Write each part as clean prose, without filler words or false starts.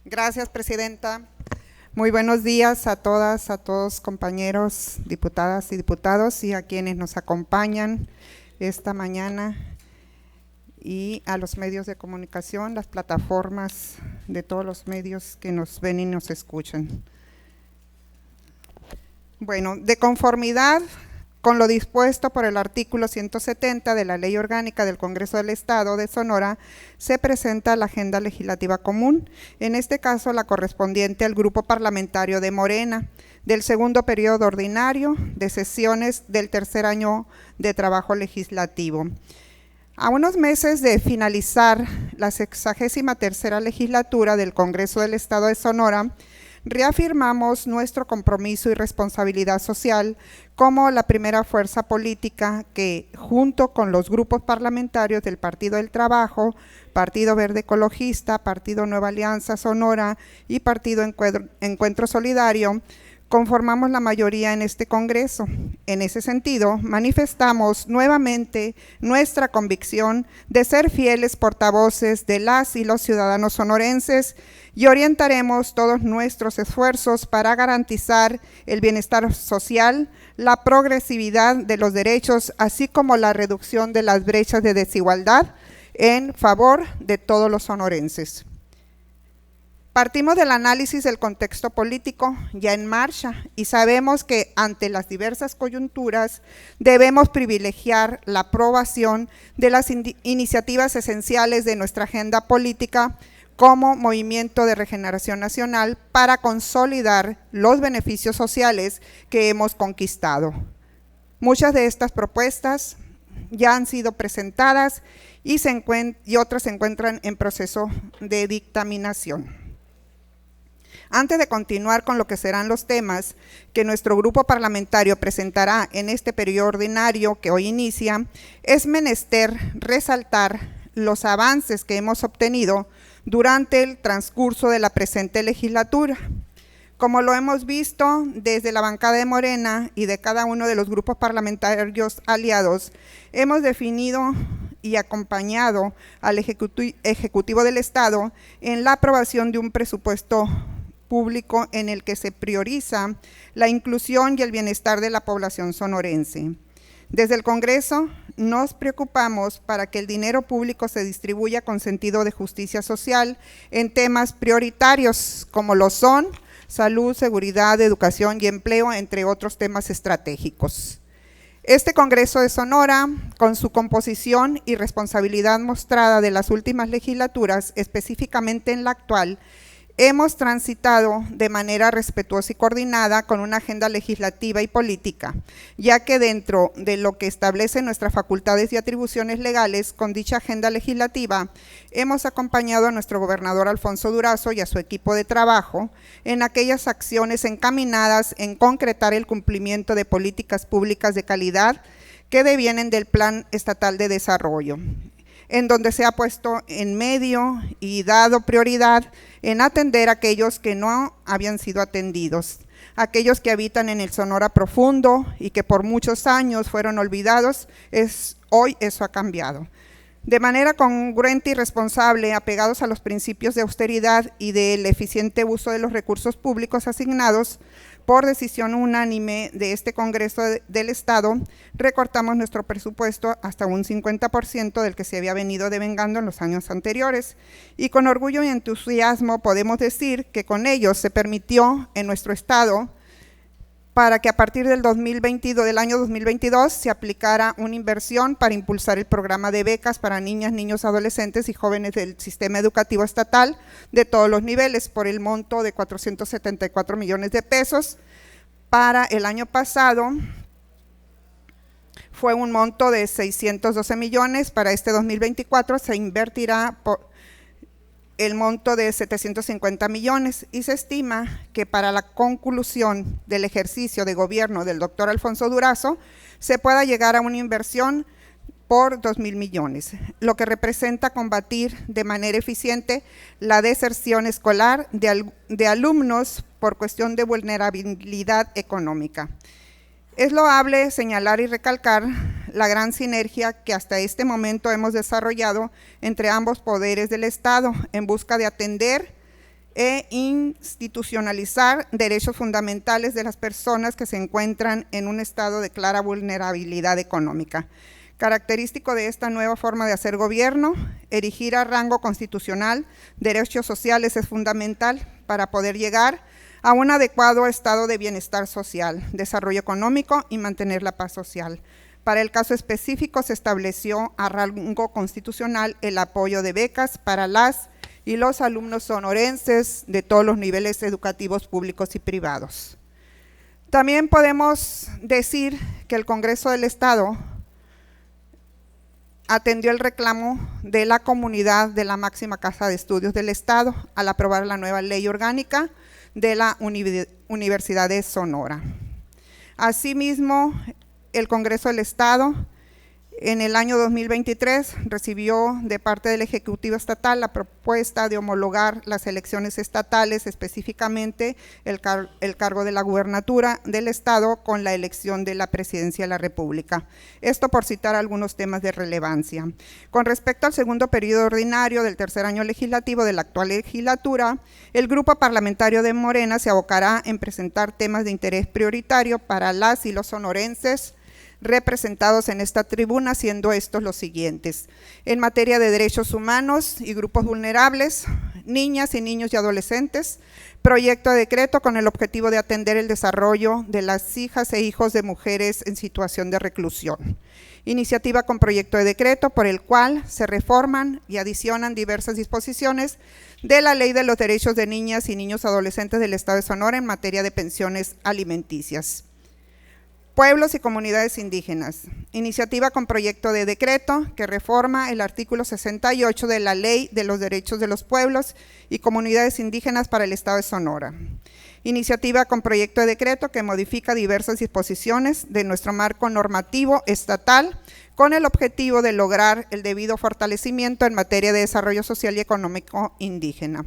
Gracias, presidenta. Muy buenos días a todas, a todos compañeros, diputadas y diputados y a quienes nos acompañan esta mañana y a los medios de comunicación, las plataformas de todos los medios que nos ven y nos escuchan. Bueno, de conformidad con lo dispuesto por el artículo 170 de la Ley Orgánica del Congreso del Estado de Sonora, se presenta la agenda legislativa común, en este caso la correspondiente al grupo parlamentario de Morena, del segundo periodo ordinario de sesiones del tercer año de trabajo legislativo. A unos meses de finalizar la 63ª legislatura del Congreso del Estado de Sonora, reafirmamos nuestro compromiso y responsabilidad social como la primera fuerza política que, junto con los grupos parlamentarios del Partido del Trabajo, Partido Verde Ecologista, Partido Nueva Alianza Sonora y Partido Encuentro Solidario, conformamos la mayoría en este Congreso. En ese sentido, manifestamos nuevamente nuestra convicción de ser fieles portavoces de las y los ciudadanos sonorenses y orientaremos todos nuestros esfuerzos para garantizar el bienestar social, la progresividad de los derechos, así como la reducción de las brechas de desigualdad en favor de todos los sonorenses. Partimos del análisis del contexto político ya en marcha y sabemos que ante las diversas coyunturas debemos privilegiar la aprobación de las iniciativas esenciales de nuestra agenda política como movimiento de regeneración nacional para consolidar los beneficios sociales que hemos conquistado. Muchas de estas propuestas ya han sido presentadas y otras se encuentran en proceso de dictaminación. Antes de continuar con lo que serán los temas que nuestro grupo parlamentario presentará en este periodo ordinario que hoy inicia, es menester resaltar los avances que hemos obtenido durante el transcurso de la presente legislatura. Como lo hemos visto desde la bancada de Morena y de cada uno de los grupos parlamentarios aliados, hemos definido y acompañado al Ejecutivo del Estado en la aprobación de un presupuesto público en el que se prioriza la inclusión y el bienestar de la población sonorense. Desde el Congreso nos preocupamos para que el dinero público se distribuya con sentido de justicia social en temas prioritarios como lo son salud, seguridad, educación y empleo, entre otros temas estratégicos. Este Congreso de Sonora, con su composición y responsabilidad mostrada de las últimas legislaturas, específicamente en la actual, hemos transitado de manera respetuosa y coordinada con una agenda legislativa y política, ya que dentro de lo que establece nuestras facultades y atribuciones legales con dicha agenda legislativa, hemos acompañado a nuestro gobernador Alfonso Durazo y a su equipo de trabajo en aquellas acciones encaminadas en concretar el cumplimiento de políticas públicas de calidad que devienen del Plan Estatal de Desarrollo, en donde se ha puesto en medio y dado prioridad en atender a aquellos que no habían sido atendidos, aquellos que habitan en el Sonora profundo y que por muchos años fueron olvidados. Hoy eso ha cambiado. De manera congruente y responsable, apegados a los principios de austeridad y del eficiente uso de los recursos públicos asignados, por decisión unánime de este Congreso del Estado, recortamos nuestro presupuesto hasta un 50% del que se había venido devengando en los años anteriores. Y con orgullo y entusiasmo podemos decir que con ello se permitió en nuestro Estado para que a partir del año 2022 se aplicara una inversión para impulsar el programa de becas para niñas, niños, adolescentes y jóvenes del sistema educativo estatal de todos los niveles por el monto de 474 millones de pesos. Para el año pasado fue un monto de 612 millones, para este 2024 se invertirá el monto de 750 millones y se estima que para la conclusión del ejercicio de gobierno del doctor Alfonso Durazo se pueda llegar a una inversión por 2,000 millones, lo que representa combatir de manera eficiente la deserción escolar de alumnos por cuestión de vulnerabilidad económica. Es loable señalar y recalcar la gran sinergia que hasta este momento hemos desarrollado entre ambos poderes del Estado en busca de atender e institucionalizar derechos fundamentales de las personas que se encuentran en un estado de clara vulnerabilidad económica. Característico de esta nueva forma de hacer gobierno, erigir a rango constitucional derechos sociales es fundamental para poder llegar a un adecuado estado de bienestar social, desarrollo económico y mantener la paz social. Para el caso específico se estableció a rango constitucional el apoyo de becas para las y los alumnos sonorenses de todos los niveles educativos públicos y privados. También podemos decir que el Congreso del Estado atendió el reclamo de la comunidad de la máxima casa de estudios del Estado al aprobar la nueva ley orgánica de la Universidad de Sonora. Asimismo, el Congreso del Estado en el año 2023 recibió de parte del Ejecutivo Estatal la propuesta de homologar las elecciones estatales, específicamente el cargo de la gubernatura del Estado con la elección de la Presidencia de la República. Esto por citar algunos temas de relevancia. Con respecto al segundo periodo ordinario del tercer año legislativo de la actual legislatura, el grupo parlamentario de Morena se abocará en presentar temas de interés prioritario para las y los sonorenses representados en esta tribuna, siendo estos los siguientes: en materia de derechos humanos y grupos vulnerables, niñas y niños y adolescentes, proyecto de decreto con el objetivo de atender el desarrollo de las hijas e hijos de mujeres en situación de reclusión. Iniciativa con proyecto de decreto por el cual se reforman y adicionan diversas disposiciones de la Ley de los Derechos de Niñas y Niños Adolescentes del Estado de Sonora en materia de pensiones alimenticias. Pueblos y comunidades indígenas. Iniciativa con proyecto de decreto que reforma el artículo 68 de la Ley de los Derechos de los Pueblos y Comunidades Indígenas para el Estado de Sonora. Iniciativa con proyecto de decreto que modifica diversas disposiciones de nuestro marco normativo estatal con el objetivo de lograr el debido fortalecimiento en materia de desarrollo social y económico indígena.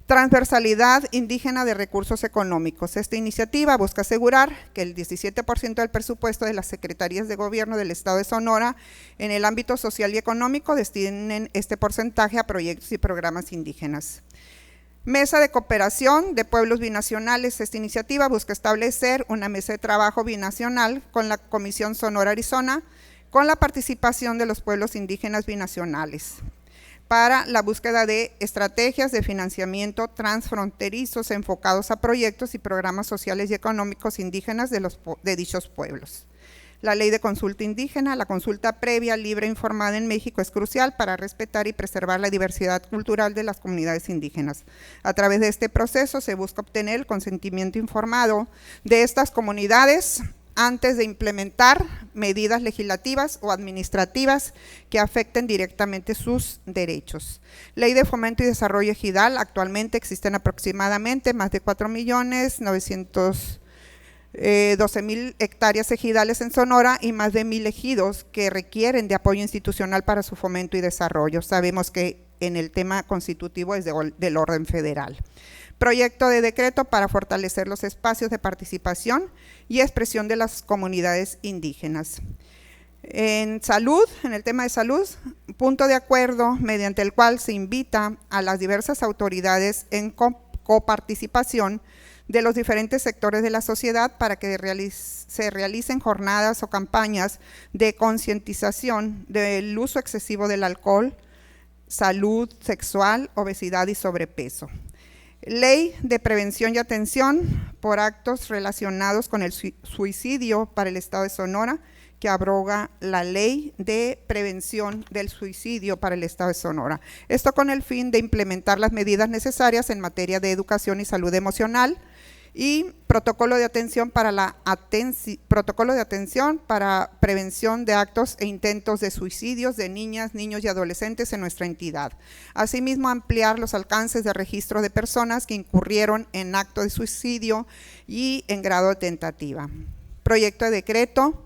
Transversalidad indígena de recursos económicos. Esta iniciativa busca asegurar que el 17% del presupuesto de las Secretarías de Gobierno del Estado de Sonora en el ámbito social y económico destinen este porcentaje a proyectos y programas indígenas. Mesa de cooperación de pueblos binacionales. Esta iniciativa busca establecer una mesa de trabajo binacional con la Comisión Sonora Arizona con la participación de los pueblos indígenas binacionales para la búsqueda de estrategias de financiamiento transfronterizos enfocados a proyectos y programas sociales y económicos indígenas de dichos pueblos. La ley de consulta indígena, la consulta previa, libre e informada en México es crucial para respetar y preservar la diversidad cultural de las comunidades indígenas. A través de este proceso se busca obtener el consentimiento informado de estas comunidades antes de implementar medidas legislativas o administrativas que afecten directamente sus derechos. Ley de Fomento y Desarrollo Ejidal. Actualmente existen aproximadamente más de 4.912.000 hectáreas ejidales en Sonora y más de 1,000 ejidos que requieren de apoyo institucional para su fomento y desarrollo. Sabemos que en el tema constitutivo es del orden federal. Proyecto de decreto para fortalecer los espacios de participación y expresión de las comunidades indígenas. En salud, en el tema de salud, punto de acuerdo mediante el cual se invita a las diversas autoridades en coparticipación de los diferentes sectores de la sociedad para que se realicen jornadas o campañas de concientización del uso excesivo del alcohol, salud sexual, obesidad y sobrepeso. Ley de prevención y atención por actos relacionados con el suicidio para el Estado de Sonora, que abroga la ley de prevención del suicidio para el Estado de Sonora. Esto con el fin de implementar las medidas necesarias en materia de educación y salud emocional y protocolo de atención para prevención de actos e intentos de suicidios de niñas, niños y adolescentes en nuestra entidad. Asimismo, ampliar los alcances de registro de personas que incurrieron en acto de suicidio y en grado de tentativa. Proyecto de decreto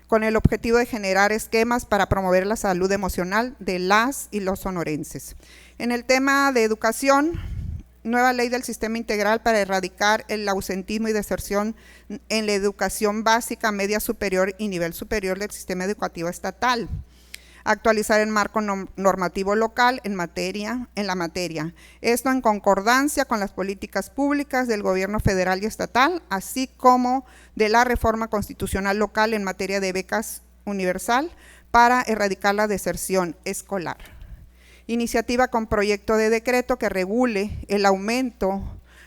con el objetivo de generar esquemas para promover la salud emocional de las y los sonorenses. En el tema de educación, nueva ley del sistema integral para erradicar el ausentismo y deserción en la educación básica, media superior y nivel superior del sistema educativo estatal. actualizar el marco normativo local en la materia. Esto en concordancia con las políticas públicas del gobierno federal y estatal, así como de la reforma constitucional local en materia de becas universal para erradicar la deserción escolar. Iniciativa con proyecto de decreto que regule el aumento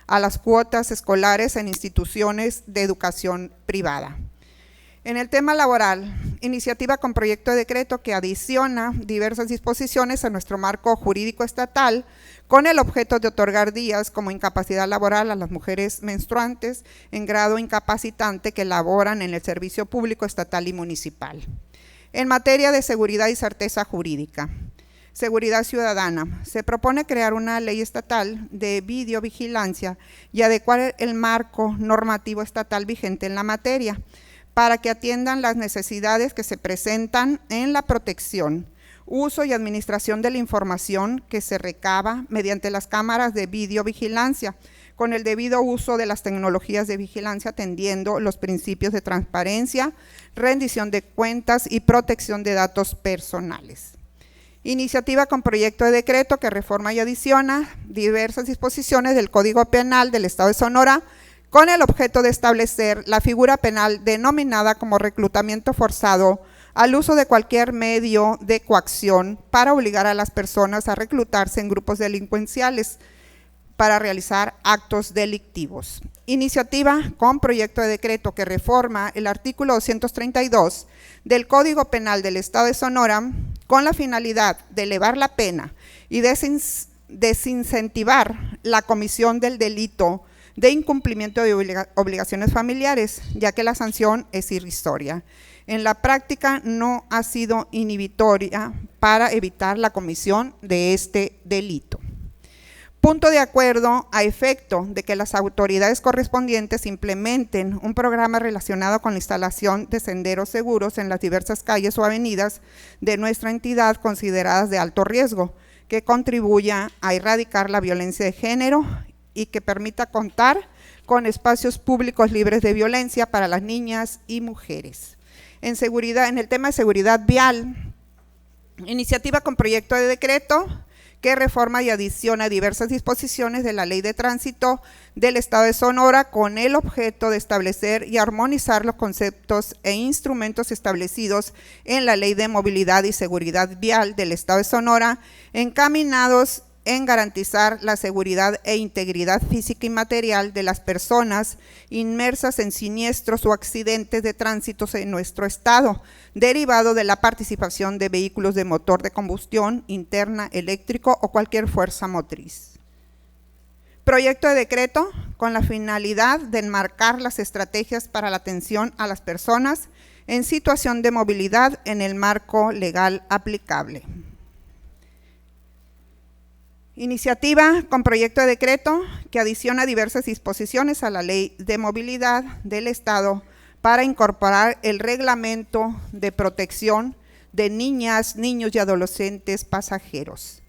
a las cuotas escolares en instituciones de educación privada. En el tema laboral, iniciativa con proyecto de decreto que adiciona diversas disposiciones a nuestro marco jurídico estatal con el objeto de otorgar días como incapacidad laboral a las mujeres menstruantes en grado incapacitante que laboran en el servicio público estatal y municipal. En materia de seguridad y certeza jurídica, seguridad ciudadana, se propone crear una ley estatal de videovigilancia y adecuar el marco normativo estatal vigente en la materia para que atiendan las necesidades que se presentan en la protección, uso y administración de la información que se recaba mediante las cámaras de videovigilancia, con el debido uso de las tecnologías de vigilancia atendiendo los principios de transparencia, rendición de cuentas y protección de datos personales. Iniciativa con proyecto de decreto que reforma y adiciona diversas disposiciones del Código Penal del Estado de Sonora con el objeto de establecer la figura penal denominada como reclutamiento forzado al uso de cualquier medio de coacción para obligar a las personas a reclutarse en grupos delincuenciales para realizar actos delictivos. Iniciativa con proyecto de decreto que reforma el artículo 232 del Código Penal del Estado de Sonora con la finalidad de elevar la pena y desincentivar la comisión del delito de incumplimiento de obligaciones familiares, ya que la sanción es irrisoria. En la práctica no ha sido inhibitoria para evitar la comisión de este delito. Punto de acuerdo a efecto de que las autoridades correspondientes implementen un programa relacionado con la instalación de senderos seguros en las diversas calles o avenidas de nuestra entidad consideradas de alto riesgo, que contribuya a erradicar la violencia de género y que permita contar con espacios públicos libres de violencia para las niñas y mujeres. En el tema de seguridad vial, iniciativa con proyecto de decreto que reforma y adiciona diversas disposiciones de la Ley de Tránsito del Estado de Sonora con el objeto de establecer y armonizar los conceptos e instrumentos establecidos en la Ley de Movilidad y Seguridad Vial del Estado de Sonora, encaminados en garantizar la seguridad e integridad física y material de las personas inmersas en siniestros o accidentes de tránsito en nuestro estado, derivado de la participación de vehículos de motor de combustión interna, eléctrico o cualquier fuerza motriz. Proyecto de decreto con la finalidad de enmarcar las estrategias para la atención a las personas en situación de movilidad en el marco legal aplicable. Iniciativa con proyecto de decreto que adiciona diversas disposiciones a la Ley de Movilidad del Estado para incorporar el reglamento de protección de niñas, niños y adolescentes pasajeros.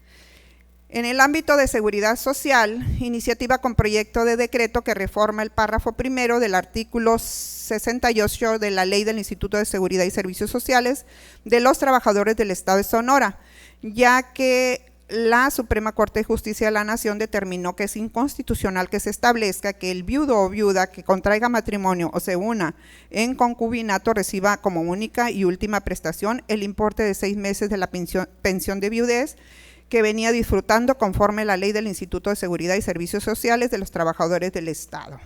En el ámbito de seguridad social, iniciativa con proyecto de decreto que reforma el párrafo primero del artículo 68 de la Ley del Instituto de Seguridad y Servicios Sociales de los Trabajadores del Estado de Sonora, ya que la Suprema Corte de Justicia de la Nación determinó que es inconstitucional que se establezca que el viudo o viuda que contraiga matrimonio o se una en concubinato reciba como única y última prestación el importe de 6 meses de la pensión de viudez que venía disfrutando conforme la Ley del Instituto de Seguridad y Servicios Sociales de los Trabajadores del Estado.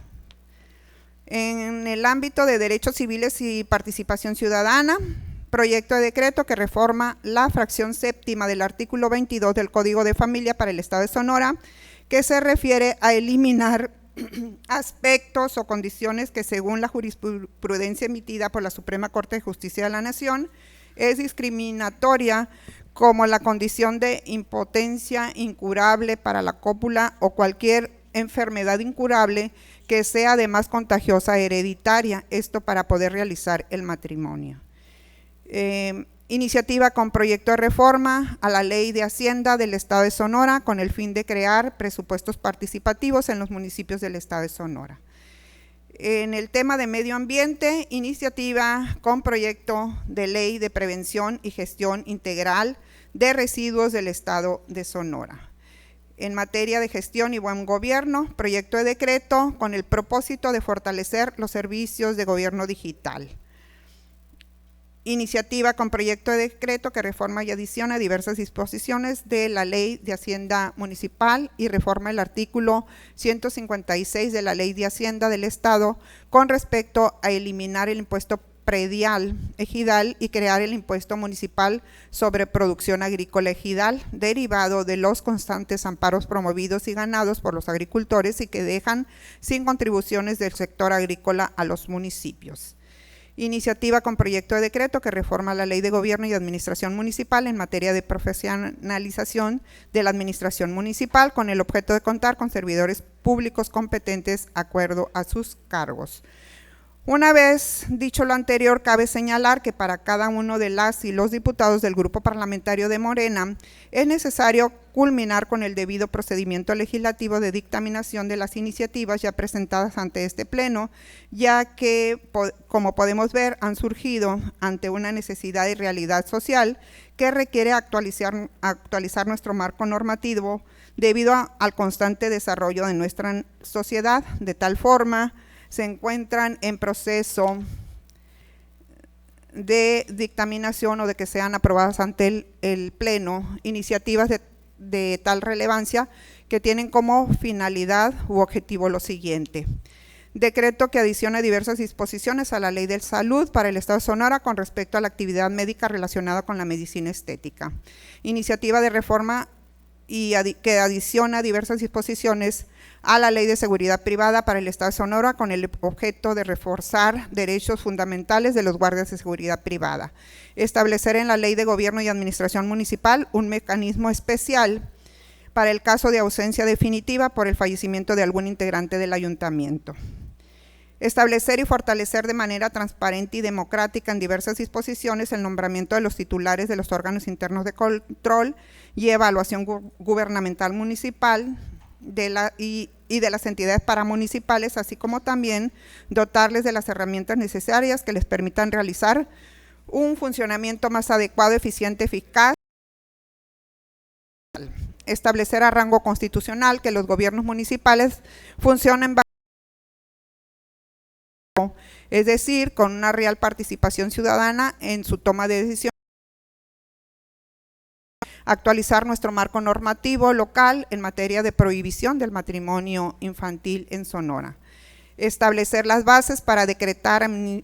En el ámbito de derechos civiles y participación ciudadana, proyecto de decreto que reforma la fracción séptima del artículo 22 del Código de Familia para el Estado de Sonora, que se refiere a eliminar aspectos o condiciones que según la jurisprudencia emitida por la Suprema Corte de Justicia de la Nación es discriminatoria, como la condición de impotencia incurable para la cópula o cualquier enfermedad incurable que sea además contagiosa hereditaria, esto para poder realizar el matrimonio. Iniciativa con proyecto de reforma a la Ley de Hacienda del Estado de Sonora con el fin de crear presupuestos participativos en los municipios del Estado de Sonora. En el tema de medio ambiente, iniciativa con proyecto de ley de prevención y gestión integral de residuos del Estado de Sonora. En materia de gestión y buen gobierno, proyecto de decreto con el propósito de fortalecer los servicios de gobierno digital. Iniciativa con proyecto de decreto que reforma y adiciona diversas disposiciones de la Ley de Hacienda Municipal y reforma el artículo 156 de la Ley de Hacienda del Estado con respecto a eliminar el impuesto predial ejidal y crear el impuesto municipal sobre producción agrícola ejidal, derivado de los constantes amparos promovidos y ganados por los agricultores y que dejan sin contribuciones del sector agrícola a los municipios. Iniciativa con proyecto de decreto que reforma la Ley de Gobierno y Administración Municipal en materia de profesionalización de la administración municipal con el objeto de contar con servidores públicos competentes acuerdo a sus cargos. Una vez dicho lo anterior, cabe señalar que para cada uno de las y los diputados del Grupo Parlamentario de Morena es necesario culminar con el debido procedimiento legislativo de dictaminación de las iniciativas ya presentadas ante este Pleno, ya que, como podemos ver, han surgido ante una necesidad y realidad social que requiere actualizar nuestro marco normativo debido al constante desarrollo de nuestra sociedad, de tal forma se encuentran en proceso de dictaminación o de que sean aprobadas ante el Pleno iniciativas de tal relevancia que tienen como finalidad u objetivo lo siguiente. Decreto que adiciona diversas disposiciones a la Ley de Salud para el Estado de Sonora con respecto a la actividad médica relacionada con la medicina estética. Iniciativa de reforma que adiciona diversas disposiciones a la Ley de Seguridad Privada para el Estado de Sonora con el objeto de reforzar derechos fundamentales de los guardias de seguridad privada. Establecer en la Ley de Gobierno y Administración Municipal un mecanismo especial para el caso de ausencia definitiva por el fallecimiento de algún integrante del ayuntamiento. Establecer y fortalecer de manera transparente y democrática en diversas disposiciones el nombramiento de los titulares de los órganos internos de control y evaluación gubernamental municipal y de las entidades paramunicipales, así como también dotarles de las herramientas necesarias que les permitan realizar un funcionamiento más adecuado, eficiente, eficaz. Establecer a rango constitucional que los gobiernos municipales funcionen es decir, con una real participación ciudadana en su toma de decisiones. Actualizar nuestro marco normativo local en materia de prohibición del matrimonio infantil en Sonora. Establecer las bases para decretar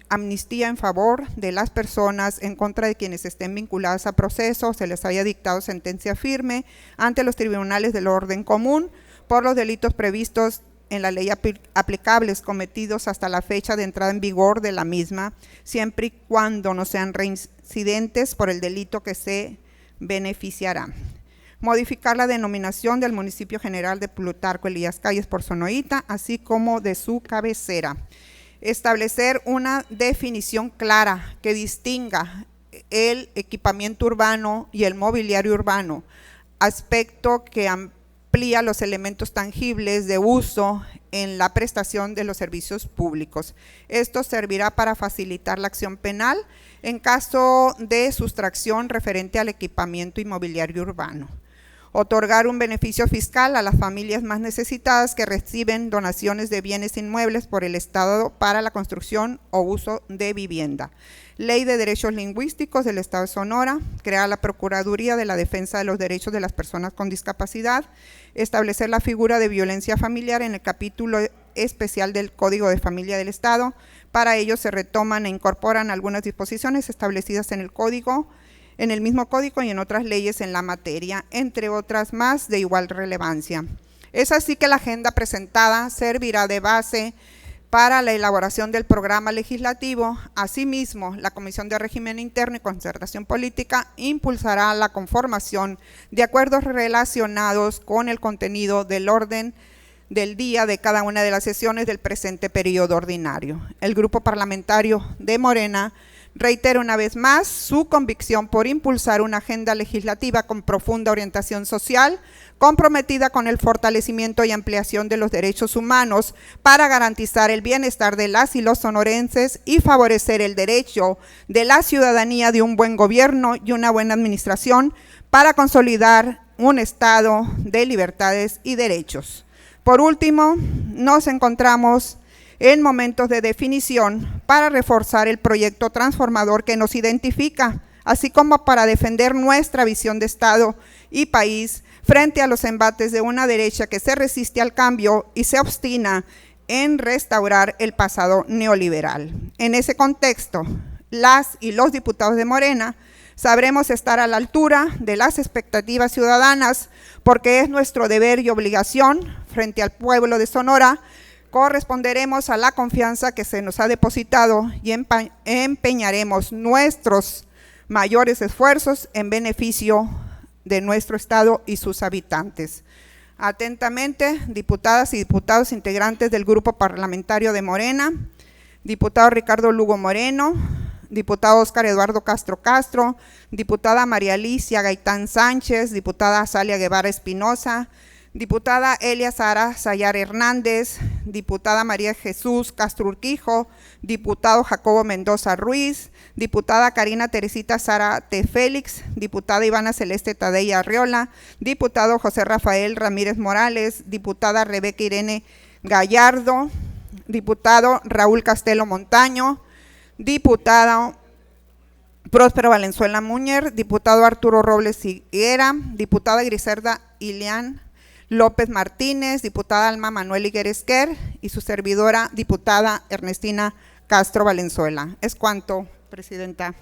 amnistía en favor de las personas en contra de quienes estén vinculadas a proceso o se les haya dictado sentencia firme ante los tribunales del orden común por los delitos previstos en la ley aplicables cometidos hasta la fecha de entrada en vigor de la misma, siempre y cuando no sean reincidentes por el delito que se beneficiará. Modificar la denominación del municipio general de Plutarco Elías Calles por Sonoita, así como de su cabecera. Establecer una definición clara que distinga el equipamiento urbano y el mobiliario urbano, aspecto que amplía los elementos tangibles de uso en la prestación de los servicios públicos. Esto servirá para facilitar la acción penal en caso de sustracción referente al equipamiento inmobiliario urbano. Otorgar un beneficio fiscal a las familias más necesitadas que reciben donaciones de bienes inmuebles por el Estado para la construcción o uso de vivienda. Ley de Derechos Lingüísticos del Estado de Sonora, crear la Procuraduría de la Defensa de los Derechos de las Personas con Discapacidad, establecer la figura de violencia familiar en el capítulo especial del Código de Familia del Estado. Para ello se retoman e incorporan algunas disposiciones establecidas en el código, en el mismo código y en otras leyes en la materia, entre otras más de igual relevancia. Es así que la agenda presentada servirá de base para la elaboración del programa legislativo. Asimismo, la Comisión de Régimen Interno y Concertación Política impulsará la conformación de acuerdos relacionados con el contenido del orden del día de cada una de las sesiones del presente periodo ordinario. El Grupo Parlamentario de Morena Reitero una vez más su convicción por impulsar una agenda legislativa con profunda orientación social, comprometida con el fortalecimiento y ampliación de los derechos humanos para garantizar el bienestar de las y los sonorenses y favorecer el derecho de la ciudadanía de un buen gobierno y una buena administración para consolidar un Estado de libertades y derechos. Por último, nos encontramos en momentos de definición para reforzar el proyecto transformador que nos identifica, así como para defender nuestra visión de Estado y país frente a los embates de una derecha que se resiste al cambio y se obstina en restaurar el pasado neoliberal. En ese contexto, las y los diputados de Morena sabremos estar a la altura de las expectativas ciudadanas porque es nuestro deber y obligación frente al pueblo de Sonora. Corresponderemos a la confianza que se nos ha depositado y empeñaremos nuestros mayores esfuerzos en beneficio de nuestro Estado y sus habitantes. Atentamente, diputadas y diputados integrantes del Grupo Parlamentario de Morena, diputado Ricardo Lugo Moreno, diputado Óscar Eduardo Castro Castro, diputada María Alicia Gaitán Sánchez, diputada Azalia Guevara Espinosa, diputada Elia Sara Sayar Hernández, diputada María Jesús Castro Urquijo, diputado Jacobo Mendoza Ruiz, diputada Karina Teresita Sara T. Félix, diputada Ivana Celeste Tadei Arriola, diputado José Rafael Ramírez Morales, diputada Rebeca Irene Gallardo, diputado Raúl Castelo Montaño, diputado Próspero Valenzuela Muñer, diputado Arturo Robles Higuera, diputada Griselda Ilián López Martínez, diputada Alma Manuel Higuera Esquer y su servidora, diputada Ernestina Castro Valenzuela. Es cuanto, Presidenta.